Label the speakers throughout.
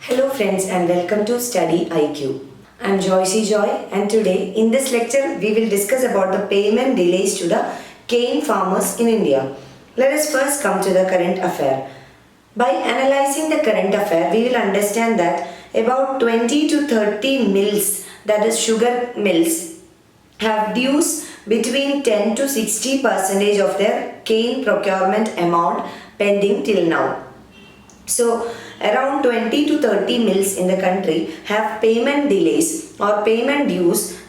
Speaker 1: Hello friends and welcome to StudyIQ. I am Joycey Joy and today in this lecture we will discuss about the payment delays to the cane farmers in India. Let us first come to the current affair. By analyzing the current affair we will understand that about 20 to 30 mills, that is sugar mills, have dues between 10 to 60% of their cane procurement amount pending till now. So around 20 to 30 mills in the country have payment delays or payment dues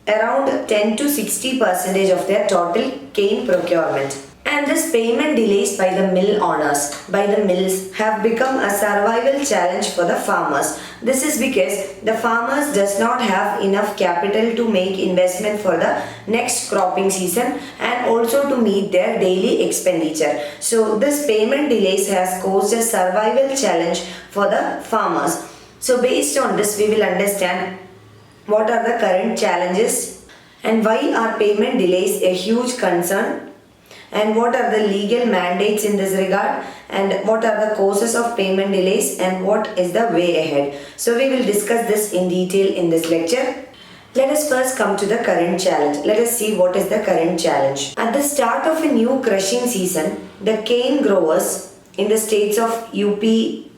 Speaker 1: around 10 to 60% of their total cane procurement. And this payment delays by the mill owners, by the mills, have become a survival challenge for the farmers. This is because the farmers does not have enough capital to make investment for the next cropping season and also to meet their daily expenditure. So this payment delays has caused a survival challenge for the farmers. So based on this we will understand what are the current challenges and why are payment delays a huge concern, and what are the legal mandates in this regard, and what are the causes of payment delays, and what is the way ahead. So we will discuss this in detail in this lecture. Let us first come to the current challenge. Let us see what is the current challenge. At the start of a new crushing season, the cane growers in the states of UP,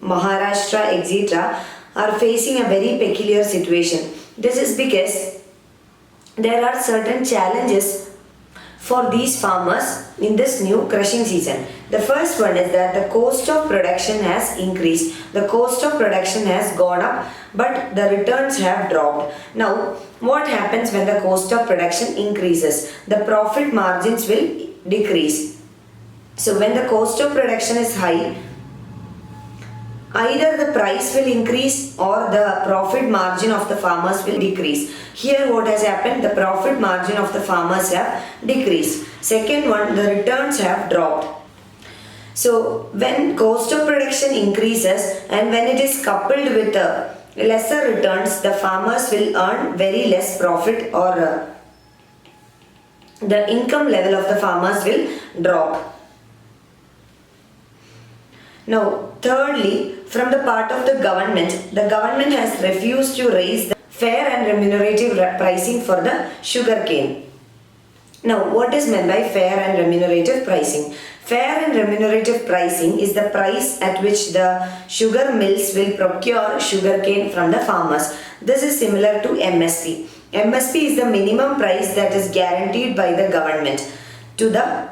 Speaker 1: Maharashtra, etc. are facing a very peculiar situation. This is because there are certain challenges for these farmers in this new crushing season. The first one is that the cost of production has increased. The cost of production has gone up, but the returns have dropped. Now, what happens when the cost of production increases? The profit margins will decrease. So when the cost of production is high, either the price will increase or the profit margin of the farmers will decrease. Here what has happened? The profit margin of the farmers have decreased. Second one, the returns have dropped. So when cost of production increases and when it is coupled with lesser returns, the farmers will earn very less profit, or the income level of the farmers will drop. Now, thirdly, from the part of the government has refused to raise the fair and remunerative pricing for the sugarcane. Now, what is meant by fair and remunerative pricing? Fair and remunerative pricing is the price at which the sugar mills will procure sugarcane from the farmers. This is similar to MSP. MSP is the minimum price that is guaranteed by the government to the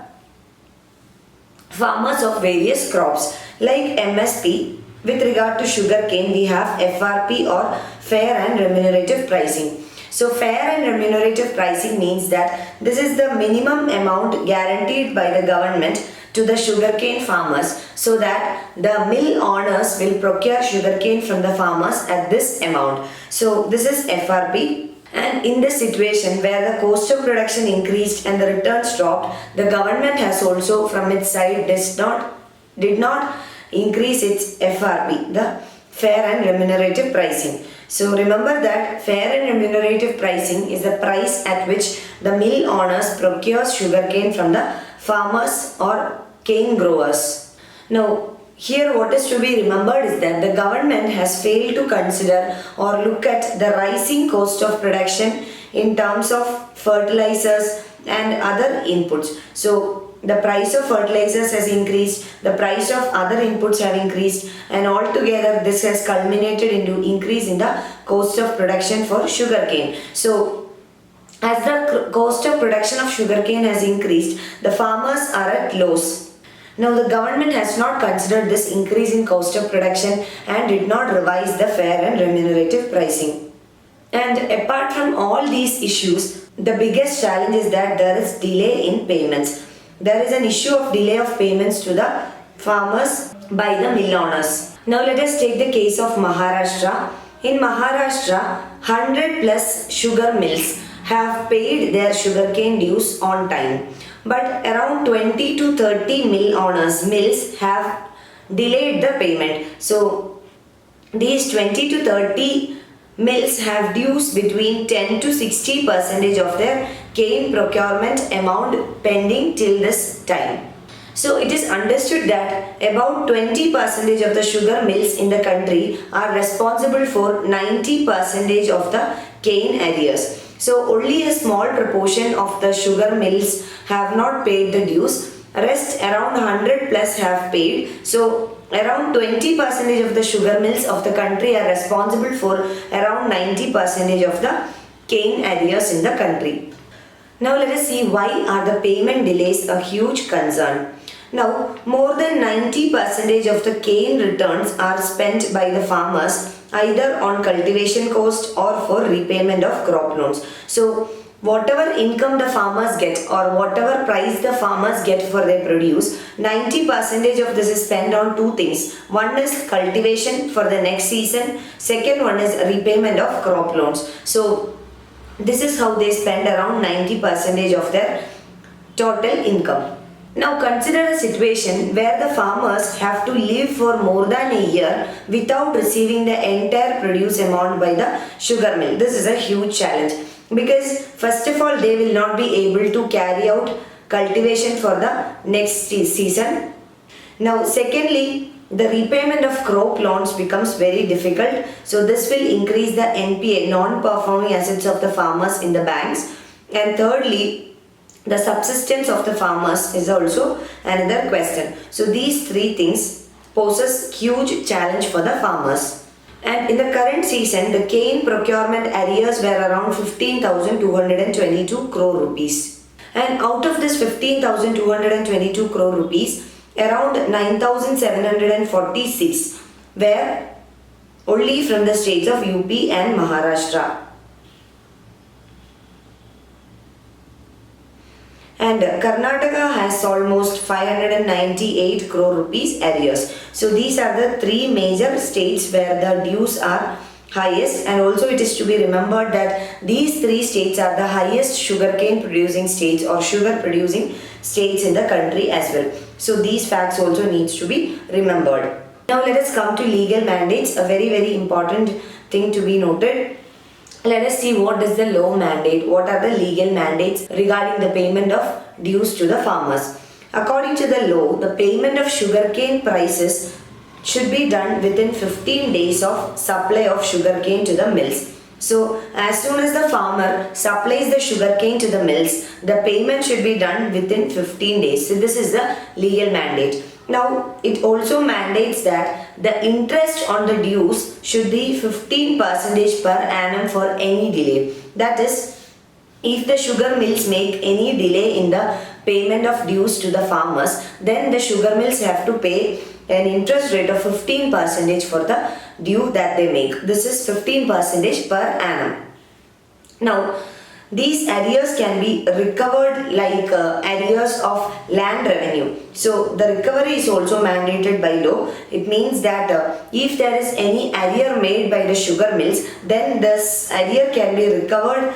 Speaker 1: farmers of various crops. Like MSP, with regard to sugarcane, we have FRP or fair and remunerative pricing. So fair and remunerative pricing means that this is the minimum amount guaranteed by the government to the sugarcane farmers, so that the mill owners will procure sugarcane from the farmers at this amount. So this is FRP. And in this situation where the cost of production increased and the returns dropped, the government has also from its side did not increase its FRP, the fair and remunerative pricing. So remember that fair and remunerative pricing is the price at which the mill owners procure sugarcane from the farmers or cane growers. Now, here what is to be remembered is that the government has failed to consider or look at the rising cost of production in terms of fertilizers and other inputs. So the price of fertilizers has increased, the price of other inputs have increased, and altogether this has culminated into increase in the cost of production for sugarcane. So as the cost of production of sugarcane has increased, the farmers are at loss. Now the government has not considered this increase in cost of production and did not revise the fair and remunerative pricing. And apart from all these issues, the biggest challenge is that there is delay in payments. There is an issue of delay of payments to the farmers by the mill owners. Now let us take the case of Maharashtra. In Maharashtra, 100 plus sugar mills have paid their sugarcane dues on time. But around 20 to 30 mills have delayed the payment. So these 20 to 30 mills have dues between 10 to 60% of their cane procurement amount pending till this time. So it is understood that about 20% of the sugar mills in the country are responsible for 90% of the cane arrears. So only a small proportion of the sugar mills have not paid the dues. Rest around 100 plus have paid. So around 20% of the sugar mills of the country are responsible for around 90% of the cane arrears in the country. Now let us see why are the payment delays a huge concern. Now more than 90% of the cane returns are spent by the farmers either on cultivation cost or for repayment of crop loans. So whatever income the farmers get or whatever price the farmers get for their produce, 90% of this is spent on two things. One is cultivation for the next season, second one is repayment of crop loans. So this is how they spend around 90% of their total income. Now consider a situation where the farmers have to live for more than a year without receiving the entire produce amount by the sugar mill. This is a huge challenge because first of all they will not be able to carry out cultivation for the next season. Now secondly, the repayment of crop loans becomes very difficult. So this will increase the NPA, non-performing assets of the farmers in the banks. And thirdly, the subsistence of the farmers is also another question. So these three things poses huge challenge for the farmers. And in the current season, the cane procurement arrears were around 15,222 crore rupees. And out of this 15,222 crore rupees, around 9,746 were only from the states of UP and Maharashtra. And Karnataka has almost 598 crore rupees arrears. So these are the three major states where the dues are highest, and also it is to be remembered that these three states are the highest sugarcane producing states or sugar producing states in the country as well. So these facts also needs to be remembered. Now let us come to legal mandates, a very important thing to be noted. Let us see what is the law mandate, what are the legal mandates regarding the payment of dues to the farmers. According to the law, the payment of sugarcane prices should be done within 15 days of supply of sugarcane to the mills. So as soon as the farmer supplies the sugarcane to the mills, the payment should be done within 15 days. So this is the legal mandate. Now it also mandates that the interest on the dues should be 15% per annum for any delay. That is, if the sugar mills make any delay in the payment of dues to the farmers, then the sugar mills have to pay an interest rate of 15% for the due that they make. This is 15% per annum. Now these arrears can be recovered like arrears of land revenue. So the recovery is also mandated by law. It means that if there is any arrear made by the sugar mills, then this arrear can be recovered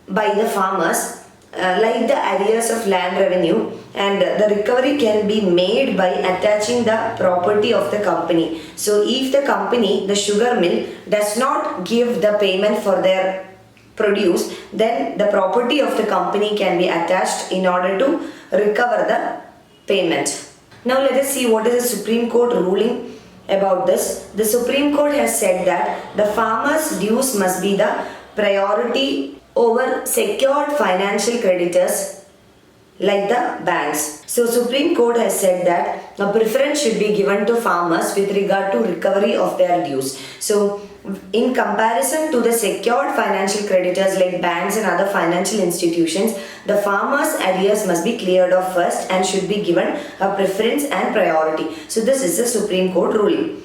Speaker 1: by the farmers like the arrears of land revenue, and the recovery can be made by attaching the property of the company. So if the company, the sugar mill, does not give the payment for their produce, then the property of the company can be attached in order to recover the payment. Now let us see what is the Supreme Court ruling about this. The Supreme Court has said that the farmers' dues must be the priority over secured financial creditors like the banks. So Supreme Court has said that a preference should be given to farmers with regard to recovery of their dues. So in comparison to the secured financial creditors like banks and other financial institutions, the farmers' arrears must be cleared off first and should be given a preference and priority. So this is the Supreme Court ruling.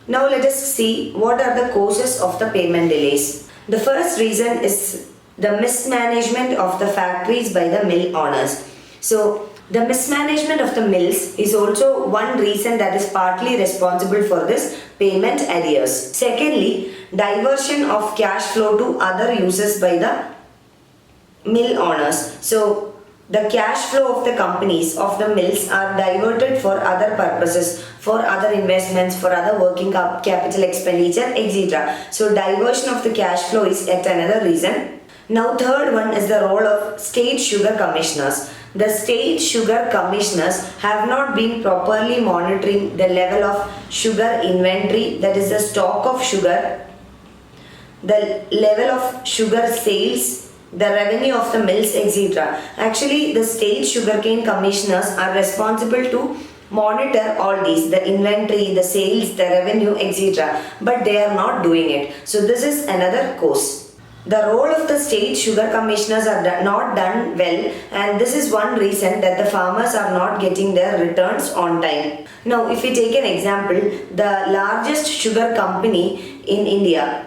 Speaker 1: Now let us see what are the causes of the payment delays. The first reason is the mismanagement of the factories by the mill owners. So the mismanagement of the mills is also one reason that is partly responsible for this payment arrears. Secondly, diversion of cash flow to other uses by the mill owners. So the cash flow of the companies, of the mills, are diverted for other purposes, for other investments, for other working capital expenditure, etc. So diversion of the cash flow is yet another reason. Now third one is the role of state sugar commissioners. The state sugar commissioners have not been properly monitoring the level of sugar inventory, that is the stock of sugar, the level of sugar sales, the revenue of the mills, etc. Actually, the state sugarcane commissioners are responsible to monitor all these, the inventory, the sales, the revenue, etc. But they are not doing it. So this is another cause. The role of the state sugar commissioners are not done well, and this is one reason that the farmers are not getting their returns on time. Now, if we take an example, the largest sugar company in India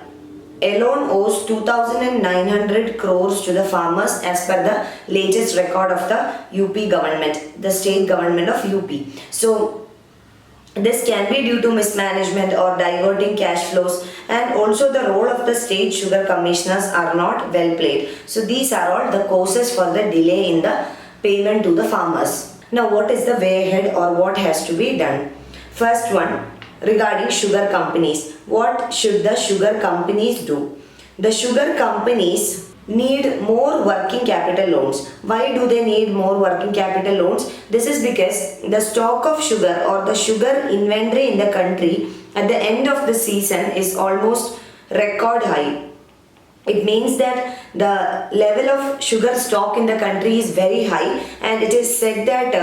Speaker 1: alone owes 2,900 crores to the farmers as per the latest record of the UP government, the state government of UP. So this can be due to mismanagement or diverting cash flows, and also the role of the state sugar commissioners are not well played. So these are all the causes for the delay in the payment to the farmers. Now, what is the way ahead, or what has to be done? First one, regarding sugar companies. What should the sugar companies do? The sugar companies need more working capital loans. Why do they need more working capital loans? This is because the stock of sugar or the sugar inventory in the country at the end of the season is almost record high. It means that the level of sugar stock in the country is very high, and it is said that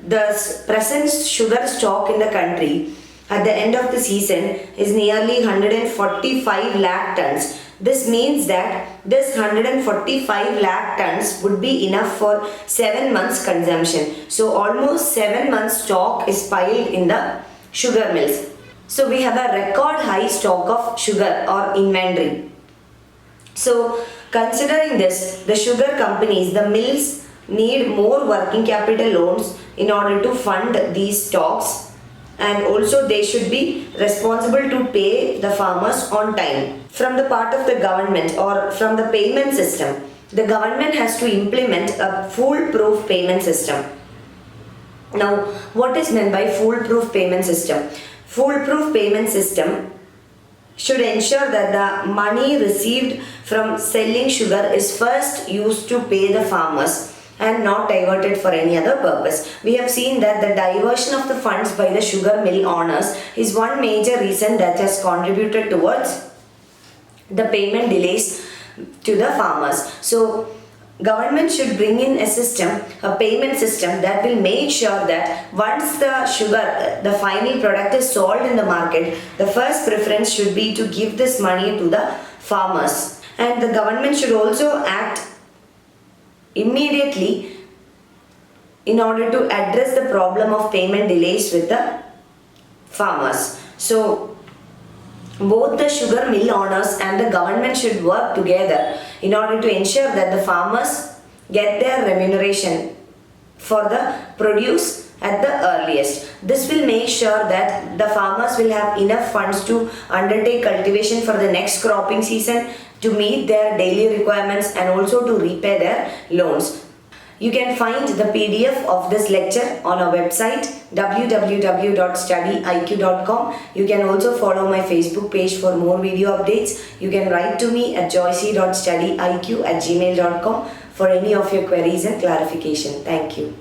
Speaker 1: the present sugar stock in the country at the end of the season is nearly 145 lakh tons. This means that this 145 lakh tons would be enough for 7 months consumption. So almost 7 months stock is piled in the sugar mills. So we have a record high stock of sugar or inventory. So considering this, the sugar companies, the mills need more working capital loans in order to fund these stocks, and also they should be responsible to pay the farmers on time. From the part of the government or from the payment system, the government has to implement a foolproof payment system. Now, what is meant by foolproof payment system? Foolproof payment system should ensure that the money received from selling sugar is first used to pay the farmers and not diverted for any other purpose. We have seen that the diversion of the funds by the sugar mill owners is one major reason that has contributed towards the payment delays to the farmers. So government should bring in a system, a payment system that will make sure that once the sugar, the final product is sold in the market, the first preference should be to give this money to the farmers. And the government should also act immediately in order to address the problem of payment delays with the farmers. So both the sugar mill owners and the government should work together in order to ensure that the farmers get their remuneration for the produce at the earliest. This will make sure that the farmers will have enough funds to undertake cultivation for the next cropping season, to meet their daily requirements, and also to repay their loans. You can find the PDF of this lecture on our website www.studyiq.com. You can also follow my Facebook page for more video updates. You can write to me at joycey.studyiq@gmail.com for any of your queries and clarification. Thank you.